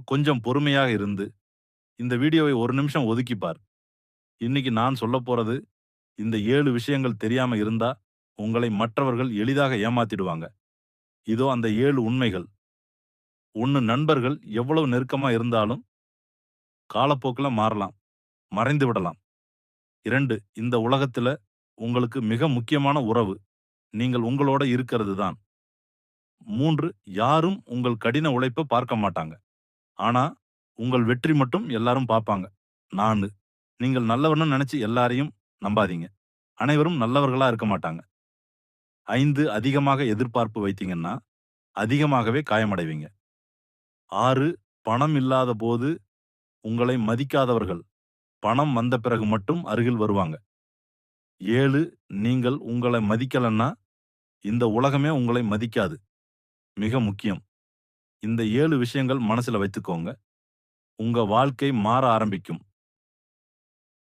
கொஞ்சம் பொறுமையாக இருந்து இந்த வீடியோவை ஒரு நிமிஷம் ஒதுக்கி பார். இன்னைக்கு நான் சொல்லப் போறது இந்த 7 விஷயங்கள் தெரியாம இருந்தா உங்களை மற்றவர்கள் எளிதாக ஏமாத்திடுவாங்க. இதோ அந்த 7 உண்மைகள். 1. நண்பர்கள் எவ்வளவு நெருக்கமா இருந்தாலும் காலப்போக்குல மாறலாம், மறைந்து விடலாம். 2. இந்த உலகத்துல உங்களுக்கு மிக முக்கியமான உறவு நீங்கள் உங்களோட இருக்கிறது தான். 3. யாரும் உங்கள் கடின உழைப்ப பார்க்க மாட்டாங்க. ஆனா உங்கள் வெற்றி மட்டும் எல்லாரும் பார்ப்பாங்க. 4. நீங்கள் நல்லவர்ன்னு நினைச்சு எல்லாரையும் நம்பாதீங்க. அனைவரும் நல்லவர்களா இருக்க மாட்டாங்க. 5. அதிகமாக எதிர்பார்ப்பு வைத்தீங்கன்னா, அதிகமாகவே காயமடைவீங்க. 6. பணம் இல்லாத போது உங்களை மதிக்காதவர்கள், பணம் வந்த பிறகு மட்டும் அருகில் வருவாங்க. 7. நீங்கள் உங்கள மதிக்கலன்னா, இந்த உலகமே உங்களை மதிக்காது. மிக முக்கியம். இந்த 7 விஷயங்கள் மனசுல வைத்துக்கோங்க. உங்க வாழ்க்கை மாற ஆரம்பிக்கும்.